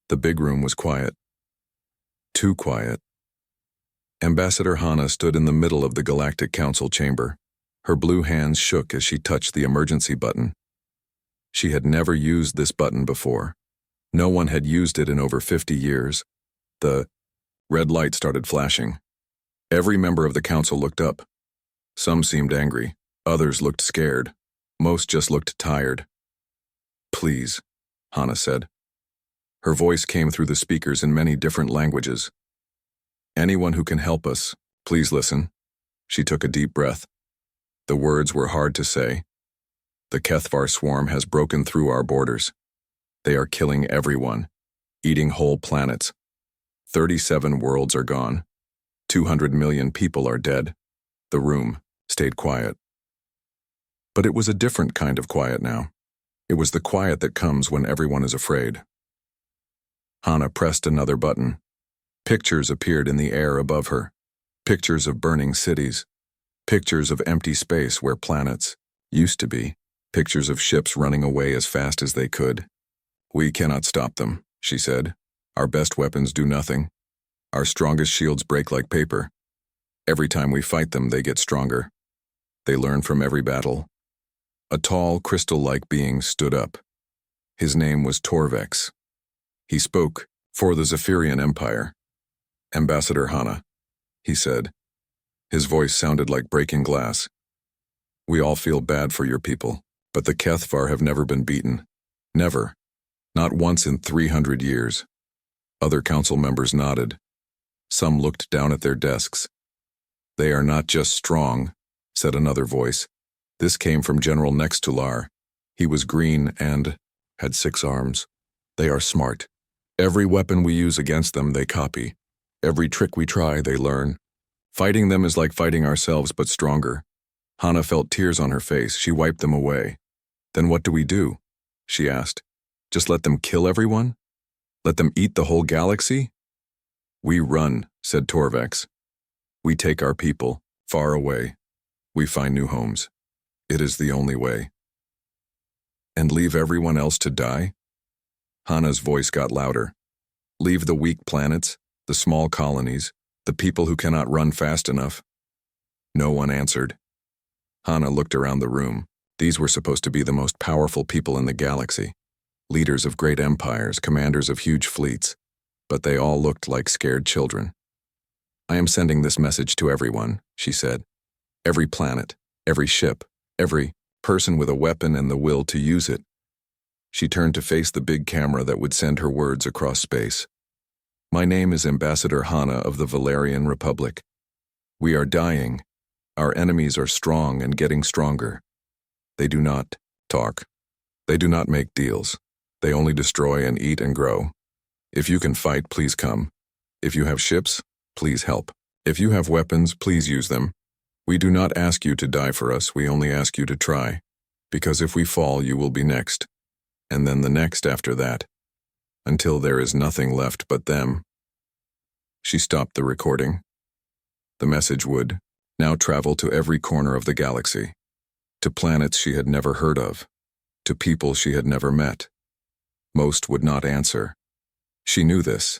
The big room was quiet. Too quiet. Ambassador Hana stood in the middle of the Galactic Council chamber. Her blue hands shook as she touched the emergency button. She had never used this button before. No one had used it in over 50 years. The red light started flashing. Every member of the council looked up. Some seemed angry. Others looked scared. Most just looked tired. "Please," Hana said. Her voice came through the speakers in many different languages. "Anyone who can help us, please listen." She took a deep breath. The words were hard to say. The Kethvar swarm has broken through our borders. They are killing everyone, eating whole planets. 37 worlds are gone. 200 million people are dead. The room stayed quiet. But it was a different kind of quiet now. It was the quiet that comes when everyone is afraid. Hana pressed another button. Pictures appeared in the air above her. Pictures of burning cities. Pictures of empty space where planets used to be. Pictures of ships running away as fast as they could. "We cannot stop them," she said. "Our best weapons do nothing. Our strongest shields break like paper. Every time we fight them, they get stronger. They learn from every battle." A tall, crystal-like being stood up. His name was Torvex. He spoke for the Zephyrian Empire. "Ambassador Hana," he said. His voice sounded like breaking glass. "We all feel bad for your people, but the Kethvar have never been beaten. Never. Not once in 300 years. Other council members nodded. Some looked down at their desks. "They are not just strong," said another voice. This came from General next to Lar. He was green and had 6 arms. "They are smart. Every weapon we use against them, they copy. Every trick we try, they learn. Fighting them is like fighting ourselves, but stronger." Hana felt tears on her face. She wiped them away. "Then what do we do?" she asked. "Just let them kill everyone? Let them eat the whole galaxy?" "We run," said Torvex. "We take our people far away. We find new homes. It is the only way." "And leave everyone else to die?" Hana's voice got louder. "Leave the weak planets, the small colonies, the people who cannot run fast enough." No one answered. Hana looked around the room. These were supposed to be the most powerful people in the galaxy. Leaders of great empires, commanders of huge fleets. But they all looked like scared children. "I am sending this message to everyone," she said. "Every planet, every ship, every person with a weapon and the will to use it." She turned to face the big camera that would send her words across space. "My name is Ambassador Hana of the Valerian Republic. We are dying. Our enemies are strong and getting stronger. They do not talk. They do not make deals. They only destroy and eat and grow. If you can fight, please come. If you have ships, please help. If you have weapons, please use them. We do not ask you to die for us, we only ask you to try. Because if we fall, you will be next. And then the next after that. Until there is nothing left but them." She stopped the recording. The message would now travel to every corner of the galaxy. To planets she had never heard of. To people she had never met. Most would not answer. She knew this.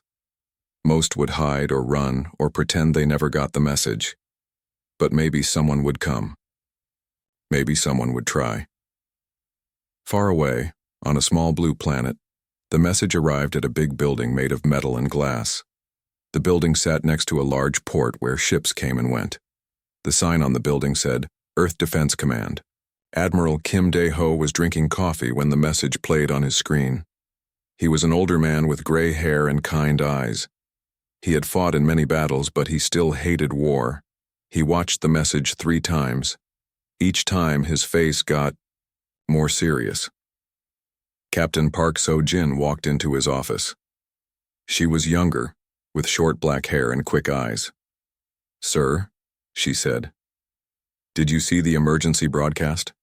Most would hide or run or pretend they never got the message. But maybe someone would come. Maybe someone would try. Far away, on a small blue planet, the message arrived at a big building made of metal and glass. The building sat next to a large port where ships came and went. The sign on the building said, Earth Defense Command. Admiral Kim Dae-ho was drinking coffee when the message played on his screen. He was an older man with gray hair and kind eyes. He had fought in many battles, but he still hated war. He watched the message 3 times. Each time his face got more serious. Captain Park So-jin walked into his office. She was younger, with short black hair and quick eyes. "Sir," she said. "Did you see the emergency broadcast?"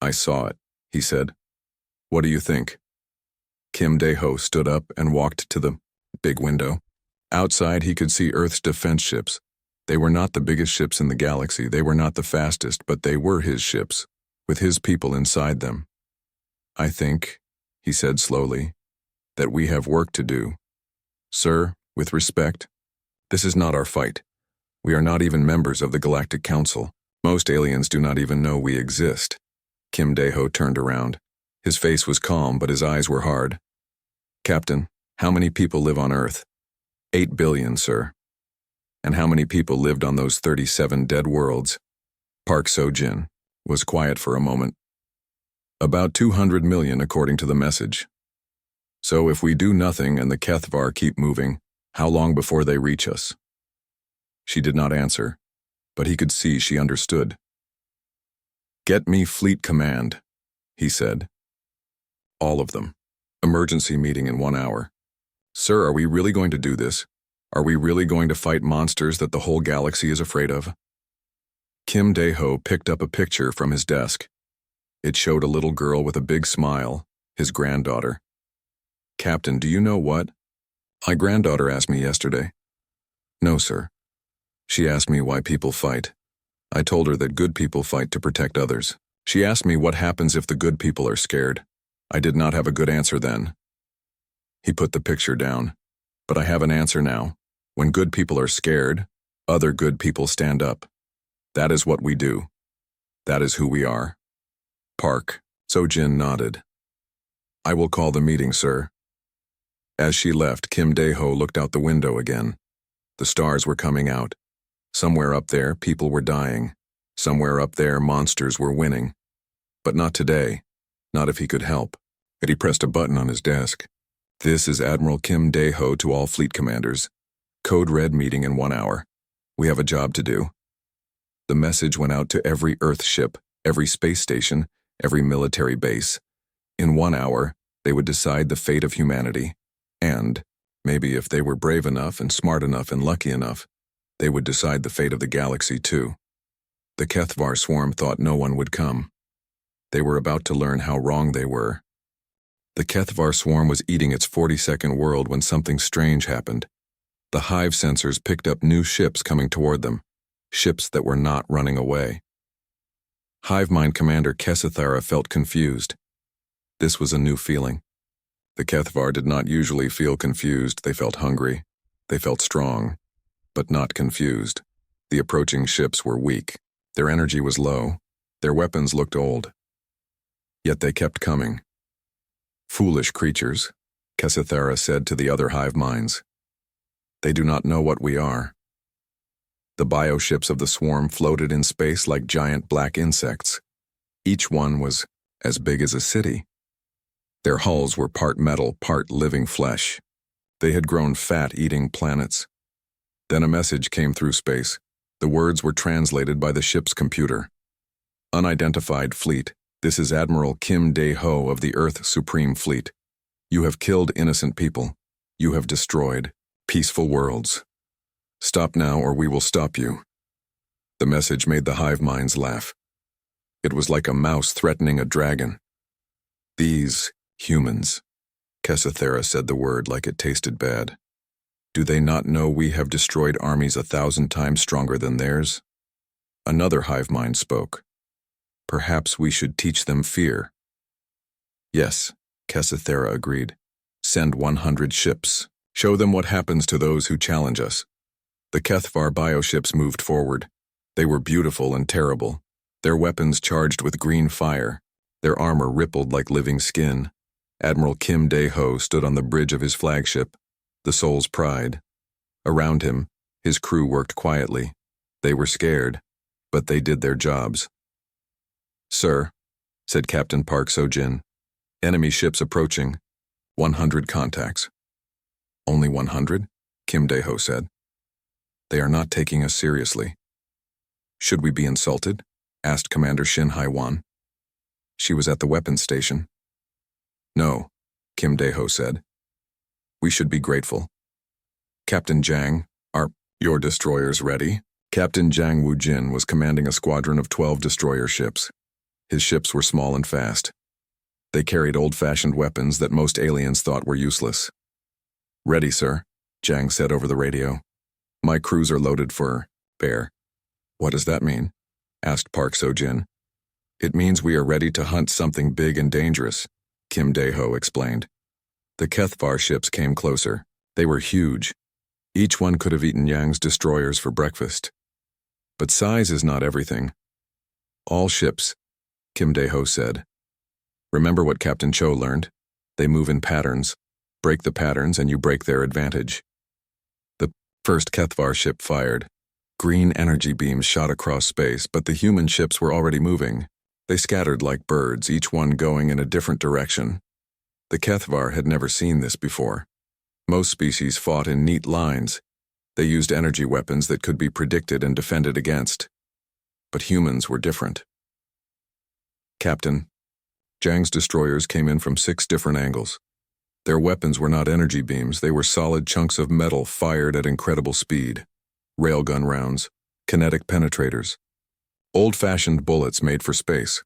"I saw it," he said. "What do you think?" Kim Dae-ho stood up and walked to the big window. Outside he could see Earth's defense ships. They were not the biggest ships in the galaxy, they were not the fastest, but they were his ships, with his people inside them. "I think," he said slowly, that we have work to do. Sir, with respect, this is not our fight. We are not even members of the Galactic Council. Most aliens do not even know we exist. Kim Dae-ho turned around. His face was calm, but his eyes were hard. Captain, how many people live on Earth? 8 billion, sir. And how many people lived on those 37 dead worlds? Park So-jin was quiet for a moment. About 200 million, according to the message. So if we do nothing and the Kethvar keep moving, how long before they reach us? She did not answer, but he could see she understood. Get me Fleet Command, he said. All of them. Emergency meeting in 1 hour. Sir, are we really going to do this? Are we really going to fight monsters that the whole galaxy is afraid of? Kim Dae-ho picked up a picture from his desk. It showed a little girl with a big smile, his granddaughter. Captain, do you know what? My granddaughter asked me yesterday. No, sir. She asked me why people fight. I told her that good people fight to protect others. She asked me what happens if the good people are scared. I did not have a good answer then. He put the picture down. But I have an answer now. When good people are scared, other good people stand up. That is what we do. That is who we are. Park So-jin nodded. I will call the meeting, sir. As she left, Kim Dae-ho looked out the window again. The stars were coming out. Somewhere up there, people were dying. Somewhere up there, monsters were winning. But not today. Not if he could help. But he pressed a button on his desk. This is Admiral Kim Dae-ho to all fleet commanders. Code Red meeting in 1 hour. We have a job to do. The message went out to every Earth ship, every space station, every military base. In 1 hour, they would decide the fate of humanity. And, maybe if they were brave enough and smart enough and lucky enough, they would decide the fate of the galaxy too. The Kethvar swarm thought no one would come. They were about to learn how wrong they were. The Kethvar swarm was eating its 42nd world when something strange happened. The hive sensors picked up new ships coming toward them, ships that were not running away. Hive Mind Commander Kesithara felt confused. This was a new feeling. The Kethvar did not usually feel confused. They felt hungry. They felt strong, but not confused. The approaching ships were weak. Their energy was low. Their weapons looked old. Yet they kept coming. Foolish creatures, Kesithara said to the other hive minds. They do not know what we are. The bioships of the swarm floated in space like giant black insects. Each one was as big as a city. Their hulls were part metal, part living flesh. They had grown fat eating planets. Then a message came through space. The words were translated by the ship's computer. Unidentified fleet. This is Admiral Kim Dae-ho of the Earth Supreme Fleet. You have killed innocent people. You have destroyed peaceful worlds. Stop now or we will stop you. The message made the hive minds laugh. It was like a mouse threatening a dragon. These humans. Kesithara said the word like it tasted bad. Do they not know we have destroyed armies 1,000 times stronger than theirs? Another hive mind spoke. Perhaps we should teach them fear. Yes, Kesithara agreed. Send 100 ships. Show them what happens to those who challenge us. The Kethvar bioships moved forward. They were beautiful and terrible. Their weapons charged with green fire. Their armor rippled like living skin. Admiral Kim Dae-ho stood on the bridge of his flagship, the Soul's Pride. Around him, his crew worked quietly. They were scared, but they did their jobs. Sir, said Captain Park So-jin, enemy ships approaching. 100 contacts. Only 100? Kim Dae-ho said. They are not taking us seriously. Should we be insulted? Asked Commander Shin Hai-wan. She was at the weapons station. No, Kim Dae-ho said. We should be grateful. Captain Jang, are your destroyers ready? Captain Jang Woo-jin was commanding a squadron of 12 destroyer ships. His ships were small and fast. They carried old-fashioned weapons that most aliens thought were useless. Ready, sir, Jang said over the radio. My crews are loaded for bear. What does that mean? Asked Park So-jin. It means we are ready to hunt something big and dangerous, Kim Dae-ho explained. The Kethvar ships came closer. They were huge. Each one could have eaten Yang's destroyers for breakfast. But size is not everything. All ships, Kim Dae-ho said. Remember what Captain Cho learned? They move in patterns. Break the patterns and you break their advantage. The first Kethvar ship fired. Green energy beams shot across space, but the human ships were already moving. They scattered like birds, each one going in a different direction. The Kethvar had never seen this before. Most species fought in neat lines. They used energy weapons that could be predicted and defended against. But humans were different. Captain, Jiang's destroyers came in from 6 different angles. Their weapons were not energy beams, they were solid chunks of metal fired at incredible speed. Railgun rounds, kinetic penetrators. Old-fashioned bullets made for space.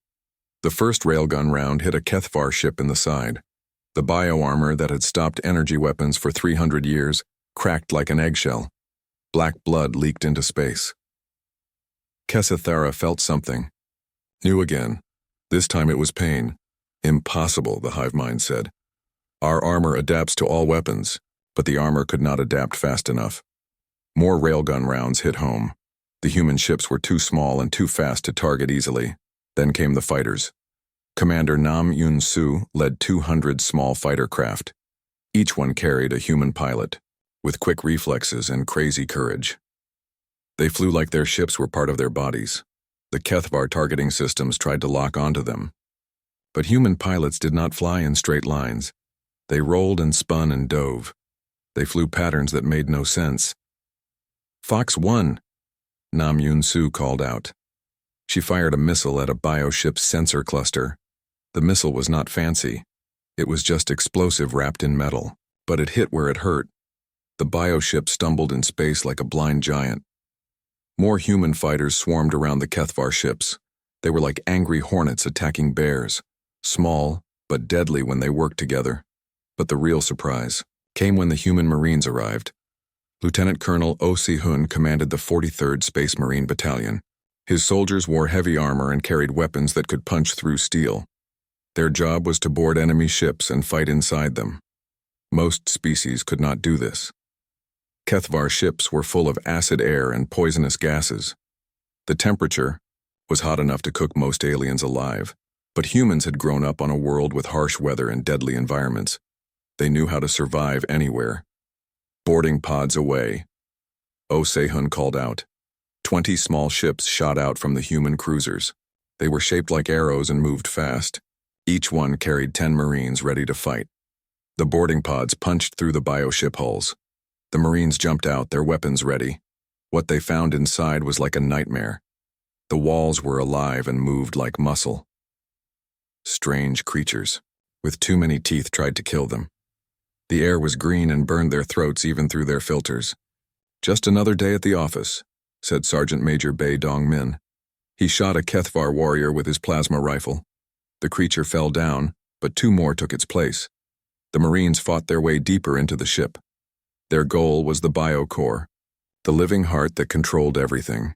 The first railgun round hit a Kethvar ship in the side. The bioarmor that had stopped energy weapons for 300 years cracked like an eggshell. Black blood leaked into space. Kesethara felt something. New again. This time it was pain. Impossible, the hive mind said. Our armor adapts to all weapons, but the armor could not adapt fast enough. More railgun rounds hit home. The human ships were too small and too fast to target easily. Then came the fighters. Commander Nam Yun-soo led 200 small fighter craft. Each one carried a human pilot, with quick reflexes and crazy courage. They flew like their ships were part of their bodies. The Kethvar targeting systems tried to lock onto them. But human pilots did not fly in straight lines. They rolled and spun and dove. They flew patterns that made no sense. Fox 1, Nam Yun-soo called out. She fired a missile at a bioship's sensor cluster. The missile was not fancy. It was just explosive wrapped in metal, but it hit where it hurt. The bioship stumbled in space like a blind giant. More human fighters swarmed around the Kethvar ships. They were like angry hornets attacking bears, small but deadly when they worked together. But the real surprise came when the human Marines arrived. Lieutenant Colonel Oh Si-hun commanded the 43rd Space Marine Battalion. His soldiers wore heavy armor and carried weapons that could punch through steel. Their job was to board enemy ships and fight inside them. Most species could not do this. Kethvar ships were full of acid air and poisonous gases. The temperature was hot enough to cook most aliens alive, but humans had grown up on a world with harsh weather and deadly environments. They knew how to survive anywhere. Boarding pods away. Oh Se-hun called out. 20 small ships shot out from the human cruisers. They were shaped like arrows and moved fast. Each one carried 10 Marines ready to fight. The boarding pods punched through the bioship hulls. The Marines jumped out, their weapons ready. What they found inside was like a nightmare. The walls were alive and moved like muscle. Strange creatures, with too many teeth, tried to kill them. The air was green and burned their throats even through their filters. Just another day at the office, said Sergeant Major Bae Dong-min. He shot a Kethvar warrior with his plasma rifle. The creature fell down, but 2 more took its place. The Marines fought their way deeper into the ship. Their goal was the biocore, the living heart that controlled everything.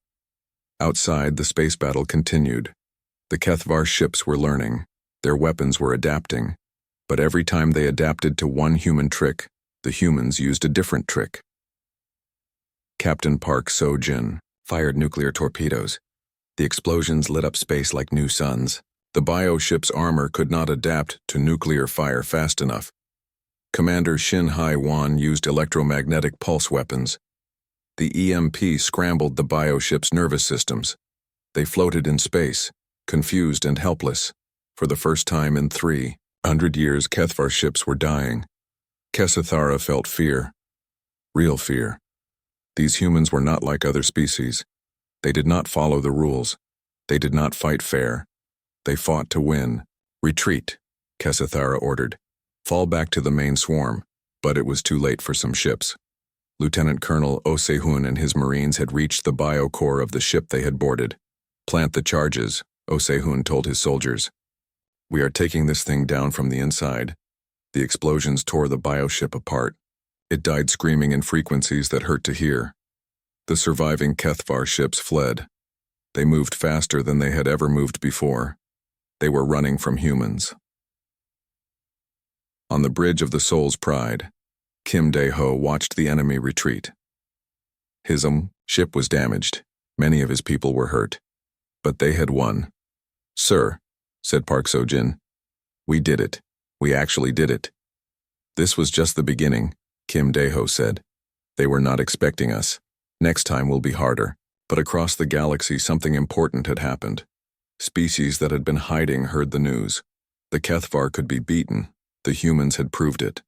Outside, the space battle continued. The Kethvar ships were learning. Their weapons were adapting. But every time they adapted to one human trick, the humans used a different trick. Captain Park So-jin fired nuclear torpedoes. The explosions lit up space like new suns. The bioship's armor could not adapt to nuclear fire fast enough. Commander Shin Hai-wan used electromagnetic pulse weapons. The EMP scrambled the bioship's nervous systems. They floated in space, confused and helpless. For the first time in 300 years, Kethvar ships were dying. Kesethara felt fear. Real fear. These humans were not like other species. They did not follow the rules. They did not fight fair. They fought to win. Retreat, Kesethara ordered. Fall back to the main swarm, but it was too late for some ships. Lieutenant Colonel Oh Se-hun and his Marines had reached the biocore of the ship they had boarded. Plant the charges, Oh Se-hun told his soldiers. We are taking this thing down from the inside. The explosions tore the bioship apart. It died screaming in frequencies that hurt to hear. The surviving Kethvar ships fled. They moved faster than they had ever moved before. They were running from humans. On the bridge of the Soul's Pride, Kim Dae-ho watched the enemy retreat. His ship was damaged. Many of his people were hurt. But they had won. "Sir," said Park So-jin, "we did it. We actually did it." "This was just the beginning," Kim Dae-ho said. "They were not expecting us. Next time will be harder." But across the galaxy something important had happened. Species that had been hiding heard the news. The Kethvar could be beaten. The humans had proved it.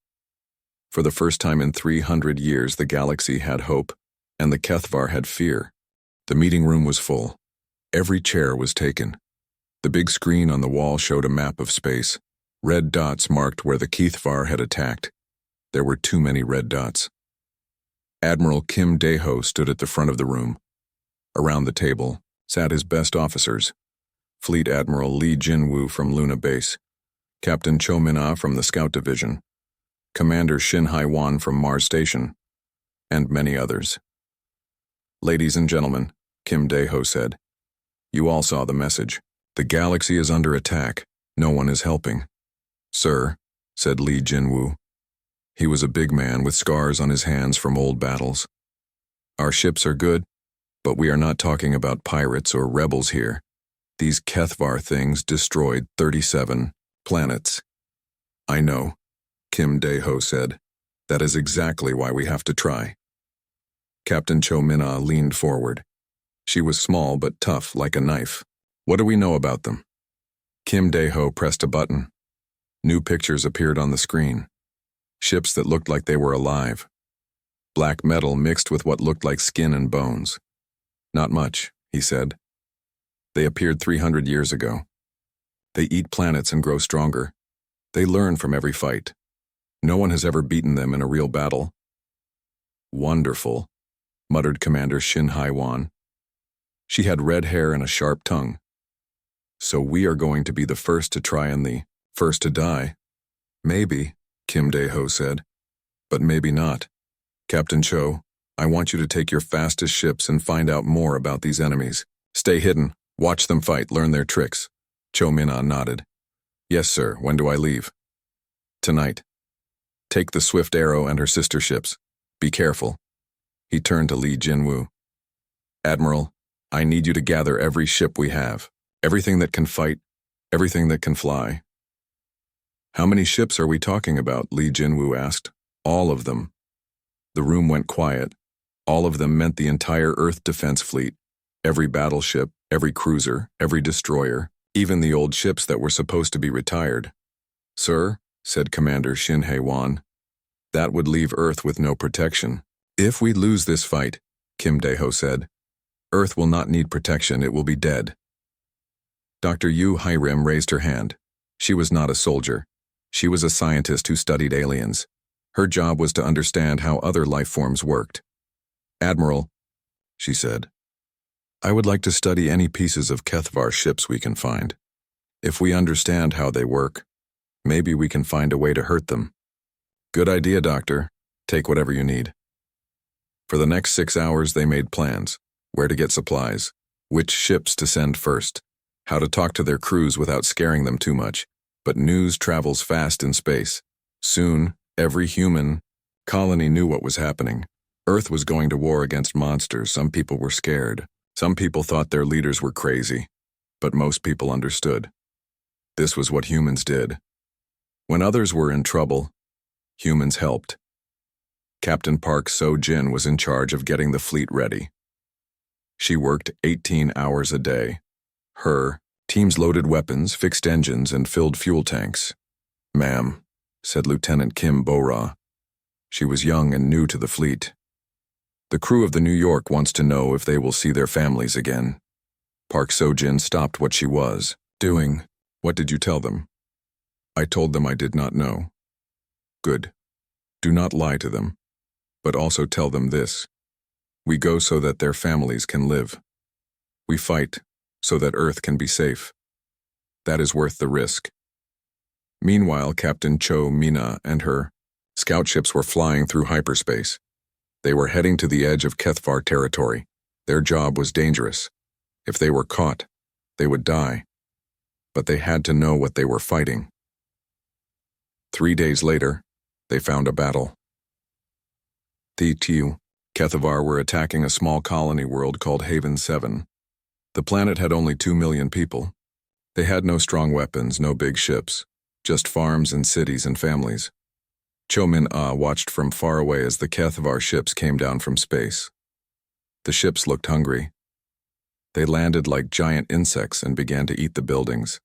For the first time in 300 years, the galaxy had hope, and the Kethvar had fear. The meeting room was full. Every chair was taken. The big screen on the wall showed a map of space. Red dots marked where the Kethvar had attacked. There were too many red dots. Admiral Kim Dae-ho stood at the front of the room. Around the table sat his best officers: Fleet Admiral Lee Jin-woo from Luna Base, Captain Cho Min-ah from the Scout Division, Commander Shin Hai-wan from Mars Station, and many others. "Ladies and gentlemen," Kim Dae-ho said, "you all saw the message. The galaxy is under attack. No one is helping." "Sir," said Lee Jin-woo. He was a big man with scars on his hands from old battles. "Our ships are good, but we are not talking about pirates or rebels here. These Kethvar things destroyed 37 planets." "I know," Kim Dae-ho said. "That is exactly why we have to try." Captain Cho Min-ah leaned forward. She was small but tough like a knife. "What do we know about them?" Kim Dae-ho pressed a button. New pictures appeared on the screen. Ships that looked like they were alive. Black metal mixed with what looked like skin and bones. "Not much," he said. "They appeared 300 years ago. They eat planets and grow stronger. They learn from every fight. No one has ever beaten them in a real battle." "Wonderful," muttered Commander Shin Hai-wan. She had red hair and a sharp tongue. "So we are going to be the first to try and the first to die." "Maybe," Kim Dae-ho said. "But maybe not. Captain Cho, I want you to take your fastest ships and find out more about these enemies. Stay hidden. Watch them fight, learn their tricks." Cho Min-ah nodded. "Yes, sir. When do I leave?" "Tonight. Take the Swift Arrow and her sister ships. Be careful." He turned to Lee Jin-woo. "Admiral, I need you to gather every ship we have. Everything that can fight, everything that can fly." "How many ships are we talking about?" Lee Jin-woo asked. "All of them." The room went quiet. All of them meant the entire Earth Defense Fleet. Every battleship, every cruiser, every destroyer, even the old ships that were supposed to be retired. "Sir," said Commander Shin Hai-wan, "that would leave Earth with no protection." "If we lose this fight," Kim Dae-ho said, "Earth will not need protection, it will be dead." Dr. Yu Hai-rim raised her hand. She was not a soldier. She was a scientist who studied aliens. Her job was to understand how other life forms worked. "Admiral," she said, "I would like to study any pieces of Kethvar ships we can find. If we understand how they work, maybe we can find a way to hurt them." "Good idea, Doctor. Take whatever you need." For the next 6 hours they made plans: where to get supplies, which ships to send first, how to talk to their crews without scaring them too much. But news travels fast in space. Soon, every human colony knew what was happening. Earth was going to war against monsters. Some people were scared. Some people thought their leaders were crazy. But most people understood. This was what humans did. When others were in trouble, humans helped. Captain Park So-jin was in charge of getting the fleet ready. She worked 18 hours a day. Her teams loaded weapons, fixed engines, and filled fuel tanks. "Ma'am," said Lieutenant Kim Bo-ra. She was young and new to the fleet. "The crew of the New York wants to know if they will see their families again." Park So-jin stopped what she was doing. "What did you tell them?" "I told them I did not know." "Good. Do not lie to them, but also tell them this. We go so that their families can live. We fight so that Earth can be safe. That is worth the risk." Meanwhile, Captain Cho Min-ah and her scout ships were flying through hyperspace. They were heading to the edge of Kethvar territory. Their job was dangerous. If they were caught, they would die. But they had to know what they were fighting. 3 days later, they found a battle. The Kethavar were attacking a small colony world called Haven 7. The planet had only 2 million people. They had no strong weapons, no big ships, just farms and cities and families. Cho Min-ah watched from far away as the Kethavar ships came down from space. The ships looked hungry. They landed like giant insects and began to eat the buildings.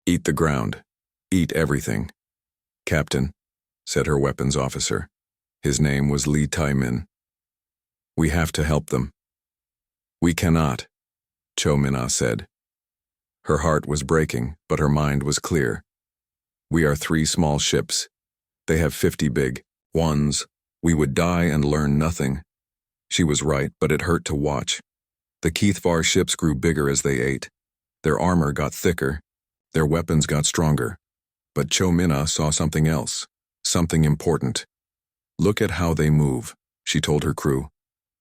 Eat the ground. Eat everything. Captain, said her weapons officer. His name was Lee Tai-min. We have to help them. We cannot, Cho Min-ah said. Her heart was breaking, but her mind was clear. We are 3 small ships. They have 50 big ones. We would die and learn nothing. She was right, but it hurt to watch. The Kethavar ships grew bigger as they ate. Their armor got thicker. Their weapons got stronger. But Cho Min-ah saw something else, something important. Look at how they move, she told her crew.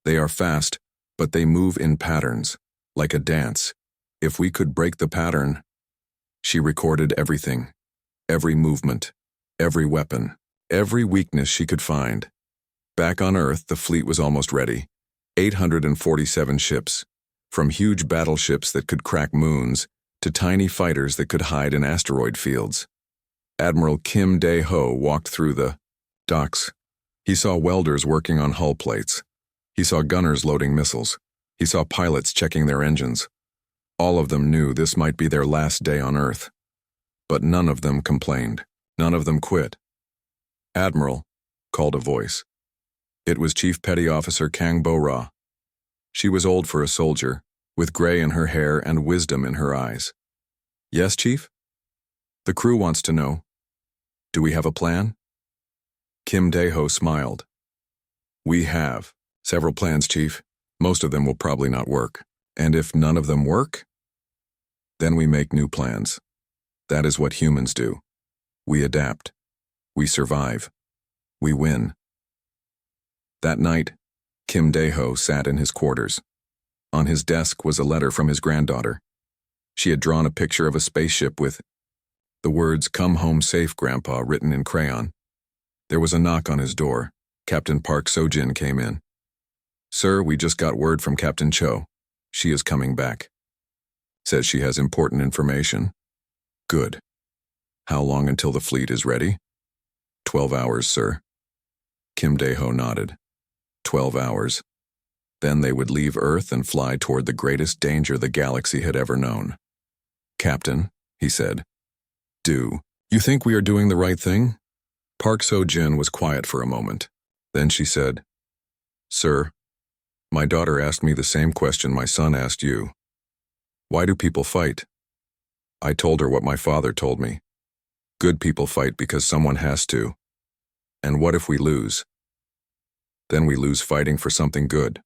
They are fast, but they move in patterns, like a dance. If we could break the pattern. She recorded everything, every movement, every weapon, every weakness she could find. Back on Earth, the fleet was almost ready. 847 ships, from huge battleships that could crack moons to tiny fighters that could hide in asteroid fields. Admiral Kim Dae-ho walked through the docks. He saw welders working on hull plates. He saw gunners loading missiles. He saw pilots checking their engines. All of them knew this might be their last day on Earth. But none of them complained. None of them quit. Admiral, called a voice. It was Chief Petty Officer Kang Bo-ra. She was old for a soldier, with gray in her hair and wisdom in her eyes. Yes, Chief? The crew wants to know. Do we have a plan? Kim Dae-ho smiled. We have several plans, Chief. Most of them will probably not work. And if none of them work, then we make new plans. That is what humans do. We adapt. We survive. We win. That night, Kim Dae-ho sat in his quarters. On his desk was a letter from his granddaughter. She had drawn a picture of a spaceship with the words, "Come home safe, Grandpa," written in crayon. There was a knock on his door. Captain Park So-jin came in. Sir, we just got word from Captain Cho. She is coming back. Says she has important information. Good. How long until the fleet is ready? 12 hours, sir. Kim Dae-ho nodded. 12 hours. Then they would leave Earth and fly toward the greatest danger the galaxy had ever known. Captain, he said. Do you think we are doing the right thing? Park So-jin was quiet for a moment. Then she said, Sir, my daughter asked me the same question my son asked you. Why do people fight? I told her what my father told me. Good people fight because someone has to. And what if we lose? Then we lose fighting for something good.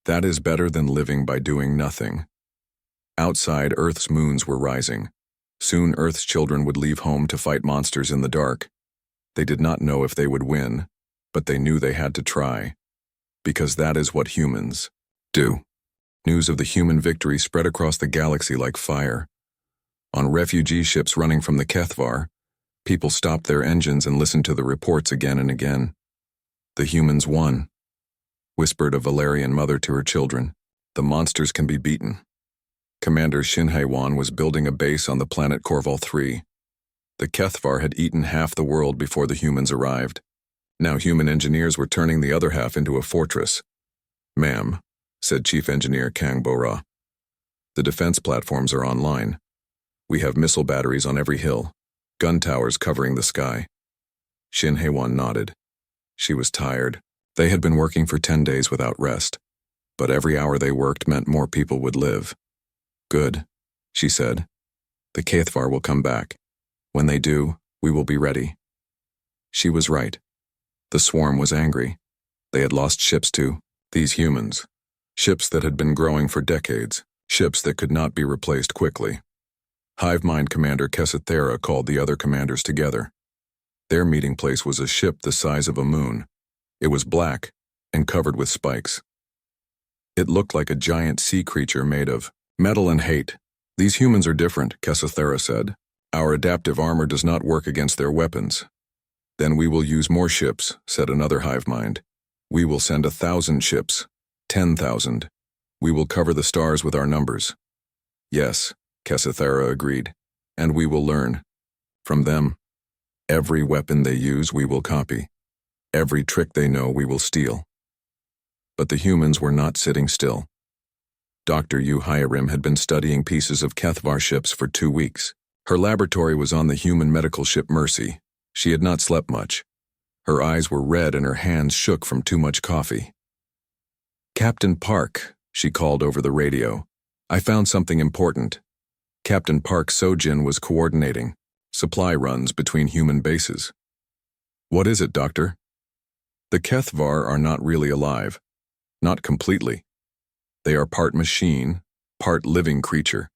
That is better than living by doing nothing. Outside, Earth's moons were rising. Soon Earth's children would leave home to fight monsters in the dark. They did not know if they would win, but they knew they had to try. Because that is what humans do. News of the human victory spread across the galaxy like fire. On refugee ships running from the Kethavar, people stopped their engines and listened to the reports again and again. The humans won, whispered a Valerian mother to her children. The monsters can be beaten. Commander Shin Hae-won was building a base on the planet Korval 3. The Kethavar had eaten half the world before the humans arrived. Now human engineers were turning the other half into a fortress. Ma'am, said Chief Engineer Kang Bo-ra. The defense platforms are online. We have missile batteries on every hill, gun towers covering the sky. Shin Hae-won nodded. She was tired. They had been working for 10 days without rest, but every hour they worked meant more people would live. Good, she said. The Kethavar will come back. When they do, we will be ready. She was right. The swarm was angry. They had lost ships to these humans. Ships that had been growing for decades. Ships that could not be replaced quickly. Hive Mind Commander Kesethera called the other commanders together. Their meeting place was a ship the size of a moon. It was black and covered with spikes. It looked like a giant sea creature made of metal and hate. These humans are different, Kesethera said. Our adaptive armor does not work against their weapons. Then we will use more ships, said another hive mind. We will send 1,000 ships, 10,000. We will cover the stars with our numbers. Yes, Kesethera agreed, and we will learn. From them, every weapon they use we will copy. Every trick they know we will steal. But the humans were not sitting still. Dr. Yuhairim had been studying pieces of Kethvar ships for 2 weeks. Her laboratory was on the human medical ship Mercy. She had not slept much. Her eyes were red and her hands shook from too much coffee. Captain Park, she called over the radio. I found something important. Captain Park Sojin was coordinating supply runs between human bases. What is it, Doctor? The Kethvar are not really alive. Not completely. They are part machine, part living creature.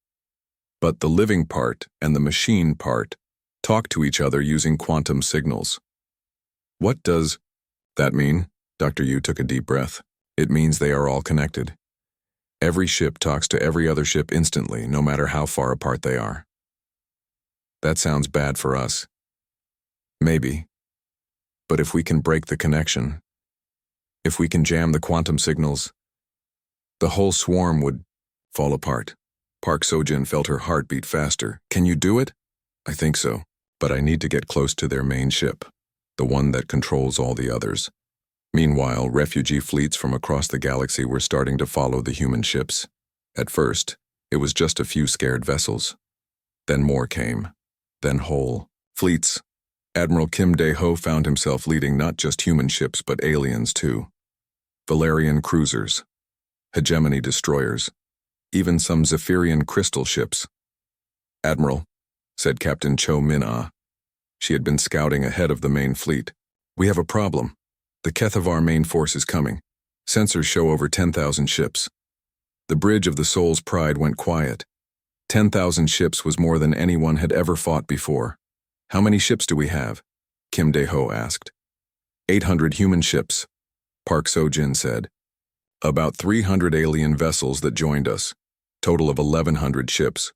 But the living part and the machine part talk to each other using quantum signals. What does that mean? Dr. Yu took a deep breath. It means they are all connected. Every ship talks to every other ship instantly, no matter how far apart they are. That sounds bad for us. Maybe. But if we can break the connection, if we can jam the quantum signals, the whole swarm would fall apart. Park Sojin felt her heart beat faster. Can you do it? I think so, but I need to get close to their main ship, the one that controls all the others. Meanwhile, refugee fleets from across the galaxy were starting to follow the human ships. At first, it was just a few scared vessels. Then more came. Then whole fleets. Admiral Kim Dae-ho found himself leading not just human ships but aliens too. Valerian cruisers, hegemony destroyers, even some Zephyrian crystal ships. Admiral, said Captain Cho Min-ah. She had been scouting ahead of the main fleet. We have a problem. The Kethavar main force is coming. Sensors show over 10,000 ships. The bridge of the Soul's Pride went quiet. 10,000 ships was more than anyone had ever fought before. How many ships do we have? Kim Dae-ho asked. 800 human ships, Park Sojin said. About 300 alien vessels that joined us. Total of 1,100 ships.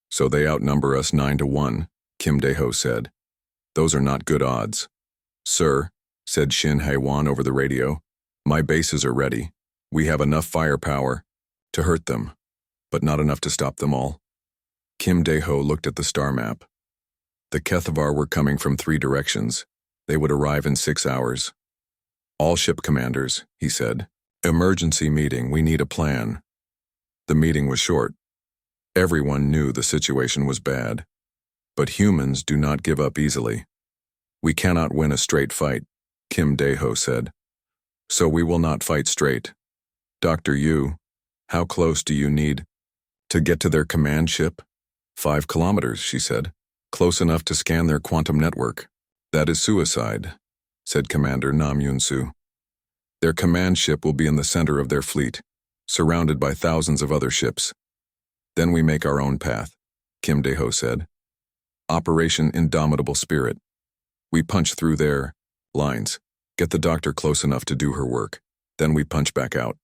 So they outnumber us 9-1, Kim Dae-ho said. Those are not good odds. Sir, said Shin Hae-won over the radio, my bases are ready. We have enough firepower to hurt them, but not enough to stop them all. Kim Dae-ho looked at the star map. The Kethavar were coming from 3 directions. They would arrive in 6 hours. All ship commanders, he said. Emergency meeting, we need a plan. The meeting was short. Everyone knew the situation was bad. But humans do not give up easily. We cannot win a straight fight, Kim Dae-ho said. So we will not fight straight. Dr. Yu, how close do you need to get to their command ship? 5 kilometers, she said. Close enough to scan their quantum network. That is suicide, said Commander Nam Yun-soo. Their command ship will be in the center of their fleet, surrounded by thousands of other ships. Then we make our own path, Kim Dae-ho said. Operation Indomitable Spirit. We punch through their lines, get the doctor close enough to do her work, then we punch back out.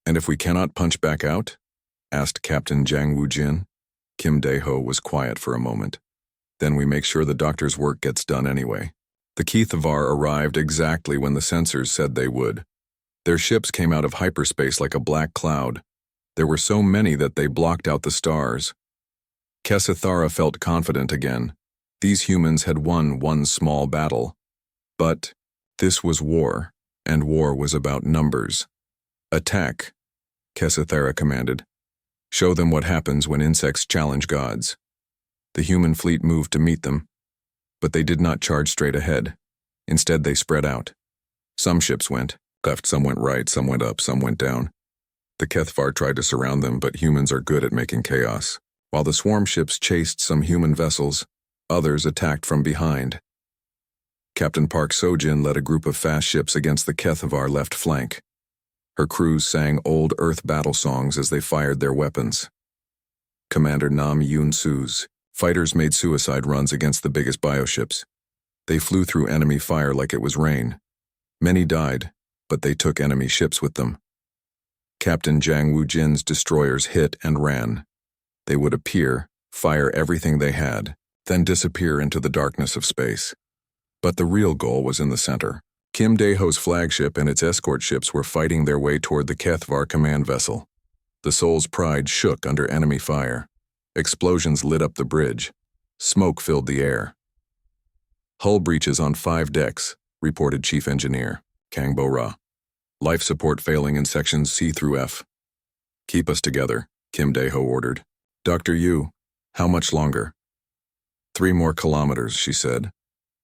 And if we cannot punch back out? Asked Captain Jang Woo-jin. Kim Dae-ho was quiet for a moment. Then we make sure the doctor's work gets done anyway. The Kethavar arrived exactly when the sensors said they would. Their ships came out of hyperspace like a black cloud. There were so many that they blocked out the stars. Kesethara felt confident again. These humans had won one small battle. But this was war, and war was about numbers. Attack, Kesethara commanded. Show them what happens when insects challenge gods. The human fleet moved to meet them, but they did not charge straight ahead. Instead, they spread out. Some ships went left, some went right, some went up, some went down. The Kethvar tried to surround them, but humans are good at making chaos. While the swarm ships chased some human vessels, others attacked from behind. Captain Park Sojin led a group of fast ships against the Kethavar left flank. Her crews sang old Earth battle songs as they fired their weapons. Commander Nam Yun-soo's fighters made suicide runs against the biggest bioships. They flew through enemy fire like it was rain. Many died, but they took enemy ships with them. Captain Jang Woo-jin's destroyers hit and ran. They would appear, fire everything they had, then disappear into the darkness of space. But the real goal was in the center. Kim Dae-ho's flagship and its escort ships were fighting their way toward the Kethvar command vessel. The Soul's Pride shook under enemy fire. Explosions lit up the bridge. Smoke filled the air. "Hull breaches on 5 decks," reported Chief Engineer Kang Bo-ra. "Life support failing in sections C through F." "Keep us together," Kim Dae-ho ordered. "Dr. Yu, how much longer?" 3 more kilometers, she said.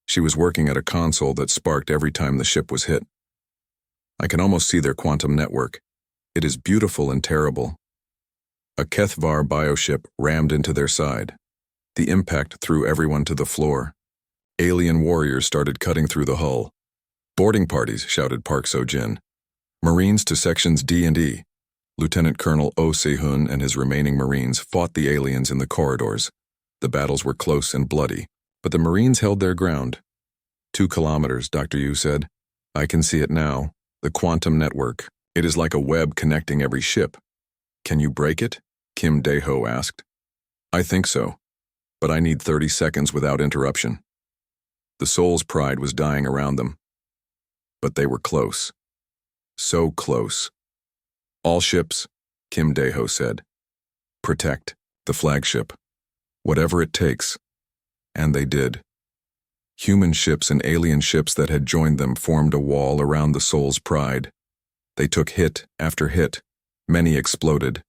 She was working at a console that sparked every time the ship was hit. "I can almost see their quantum network. It is beautiful and terrible." A Kethvar bioship rammed into their side. The impact threw everyone to the floor. Alien warriors started cutting through the hull. "Boarding parties," shouted Park So-jin. "Marines to sections D and E." Lieutenant Colonel Oh Se-hun and his remaining Marines fought the aliens in the corridors. The battles were close and bloody, but the Marines held their ground. 2 kilometers, Dr. Yu said. "I can see it now. The quantum network. It is like a web connecting every ship." "Can you break it?" Kim Dae-ho asked. "I think so, but I need 30 seconds without interruption." The Soul's Pride was dying around them. But they were close. So close. "All ships," Kim Dae-ho said. "Protect the flagship. Whatever it takes." And they did. Human ships and alien ships that had joined them formed a wall around the Soul's Pride. They took hit after hit. Many exploded.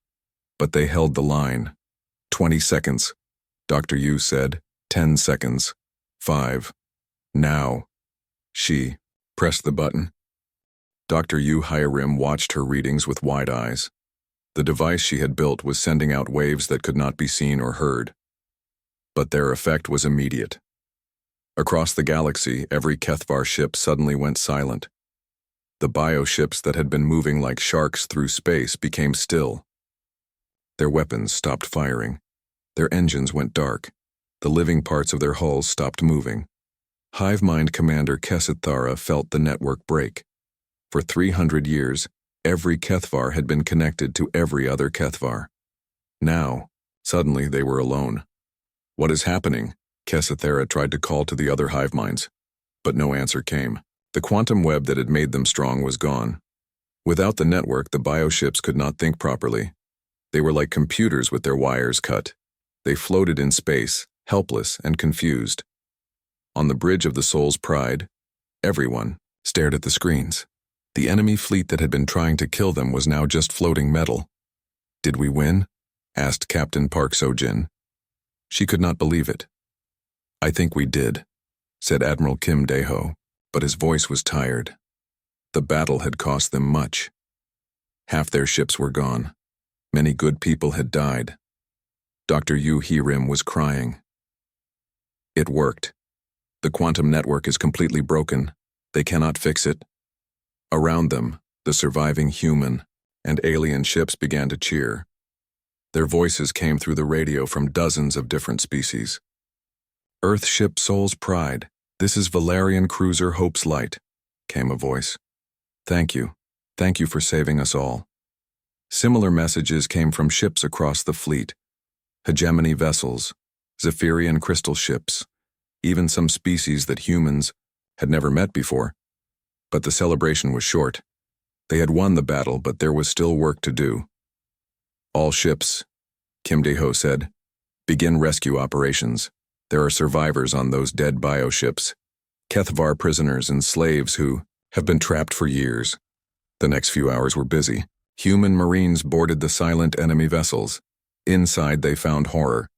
But they held the line. 20 seconds. Dr. Yu said. 10 seconds. 5. Now. She pressed the button. Dr. Yu Hyarim watched her readings with wide eyes. The device she had built was sending out waves that could not be seen or heard. But their effect was immediate. Across the galaxy, every Kethvar ship suddenly went silent. The bioships that had been moving like sharks through space became still. Their weapons stopped firing. Their engines went dark. The living parts of their hulls stopped moving. Hivemind Commander Kesethara felt the network break. For 300 years, every Kethvar had been connected to every other Kethvar. Now, suddenly they were alone. "What is happening?" Kesethara tried to call to the other Hiveminds, but no answer came. The quantum web that had made them strong was gone. Without the network, the bioships could not think properly. They were like computers with their wires cut. They floated in space, helpless and confused. On the bridge of the Soul's Pride, everyone stared at the screens. The enemy fleet that had been trying to kill them was now just floating metal. "Did we win?" asked Captain Park So-jin. She could not believe it. "I think we did," said Admiral Kim Dae-ho, but his voice was tired. The battle had cost them much. Half their ships were gone. Many good people had died. Dr. Yu Hee-rim was crying. "It worked. The quantum network is completely broken. They cannot fix it." Around them, the surviving human and alien ships began to cheer. Their voices came through the radio from dozens of different species. "Earthship Soul's Pride, this is Valerian Cruiser Hope's Light," came a voice. "Thank you. Thank you for saving us all." Similar messages came from ships across the fleet. Hegemony vessels, Zephyrian crystal ships, even some species that humans had never met before. But the celebration was short. They had won the battle, but there was still work to do. "All ships," Kim Dae-ho said, "begin rescue operations. There are survivors on those dead bioships, Kethvar prisoners and slaves who have been trapped for years." The next few hours were busy. Human Marines boarded the silent enemy vessels. Inside they found horror.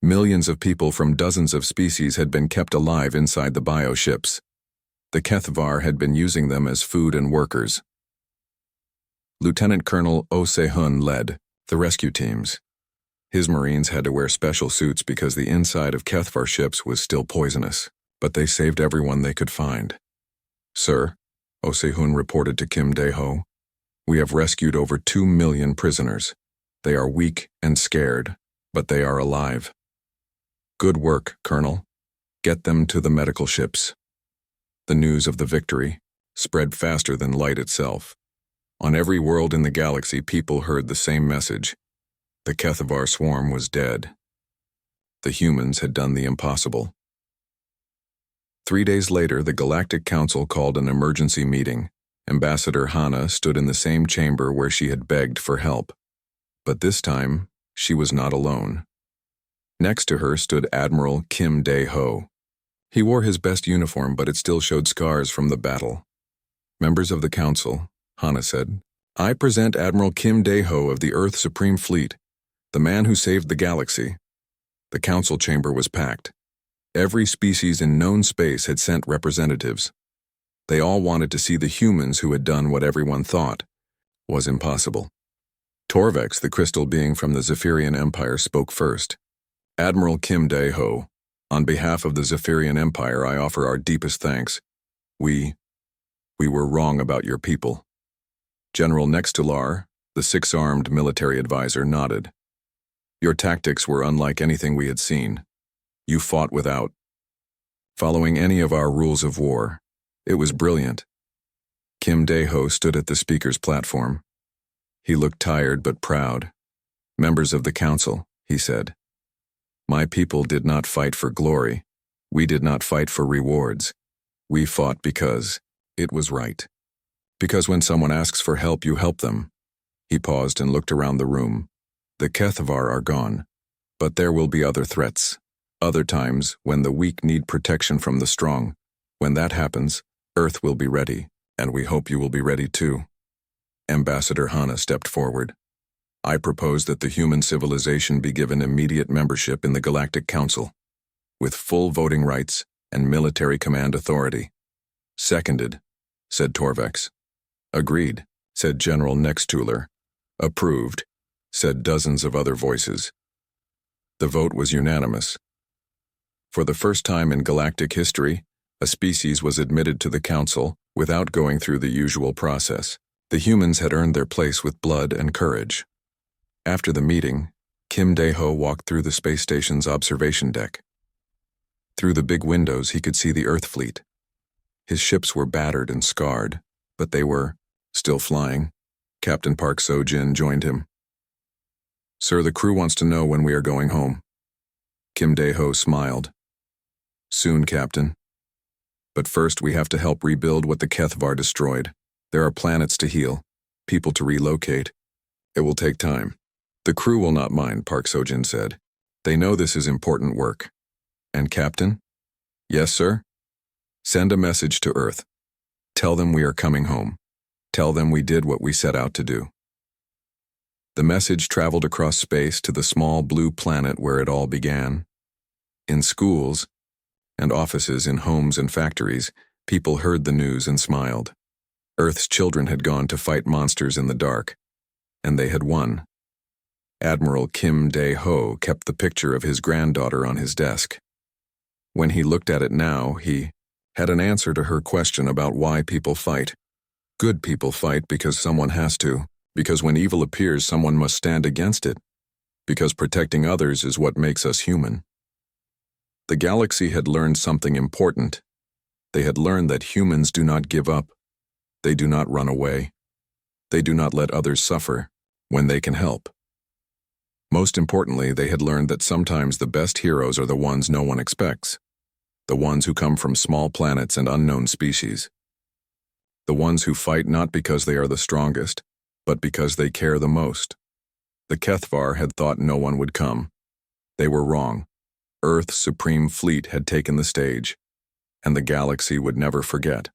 Millions of people from dozens of species had been kept alive inside the bioships. The Kethvar had been using them as food and workers. Lieutenant Colonel Oh Se-hun led the rescue teams. His Marines had to wear special suits because the inside of Kethvar ships was still poisonous, but they saved everyone they could find. "Sir," Oh Se-hun reported to Kim Dae-ho, "we have rescued over 2 million prisoners. They are weak and scared, but they are alive." "Good work, Colonel. Get them to the medical ships." The news of the victory spread faster than light itself. On every world in the galaxy, people heard the same message. The Kethvar swarm was dead. The humans had done the impossible. 3 days later, the Galactic Council called an emergency meeting. Ambassador Hana stood in the same chamber where she had begged for help. But this time, she was not alone. Next to her stood Admiral Kim Dae-ho. He wore his best uniform, but it still showed scars from the battle. "Members of the Council," Hana said, "I present Admiral Kim Dae-ho of the Earth Supreme Fleet, the man who saved the galaxy." The council chamber was packed. Every species in known space had sent representatives. They all wanted to see the humans who had done what everyone thought was impossible. Torvex, the crystal being from the Zephyrian Empire, spoke first. "Admiral Kim Dae-ho, on behalf of the Zephyrian Empire, I offer our deepest thanks. We were wrong about your people." General Nextular, the six-armed military advisor, nodded. "Your tactics were unlike anything we had seen. You fought without following any of our rules of war. It was brilliant." Kim Dae-ho stood at the speaker's platform. He looked tired but proud. "Members of the council," he said, "my people did not fight for glory. We did not fight for rewards. We fought because it was right. Because when someone asks for help, you help them." He paused and looked around the room. "The Kethvar are gone, but there will be other threats. Other times when the weak need protection from the strong. When that happens, Earth will be ready, and we hope you will be ready too." Ambassador Hana stepped forward. "I propose that the human civilization be given immediate membership in the Galactic Council, with full voting rights and military command authority." "Seconded," said Torvex. "Agreed," said General Nextular. "Approved," said dozens of other voices. The vote was unanimous. For the first time in galactic history, a species was admitted to the Council without going through the usual process. The humans had earned their place with blood and courage. After the meeting, Kim Dae-ho walked through the space station's observation deck. Through the big windows, he could see the Earth fleet. His ships were battered and scarred, but they were still flying. Captain Park So-jin joined him. "Sir, the crew wants to know when we are going home." Kim Dae-ho smiled. "Soon, Captain. But first we have to help rebuild what the Kethvar destroyed. There are planets to heal, people to relocate. It will take time." "The crew will not mind," Park So-jin said. "They know this is important work." "And Captain?" "Yes, sir?" "Send a message to Earth. Tell them we are coming home. Tell them we did what we set out to do." The message traveled across space to the small blue planet where it all began. In schools and offices, in homes and factories, people heard the news and smiled. Earth's children had gone to fight monsters in the dark, and they had won. Admiral Kim Dae-ho kept the picture of his granddaughter on his desk. When he looked at it now, he had an answer to her question about why people fight. Good people fight because someone has to, because when evil appears, someone must stand against it, because protecting others is what makes us human. The galaxy had learned something important. They had learned that humans do not give up. They do not run away. They do not let others suffer when they can help. Most importantly, they had learned that sometimes the best heroes are the ones no one expects, the ones who come from small planets and unknown species, the ones who fight not because they are the strongest, but because they care the most. The Kethvar had thought no one would come. They were wrong. Earth's Supreme Fleet had taken the stage, and the galaxy would never forget.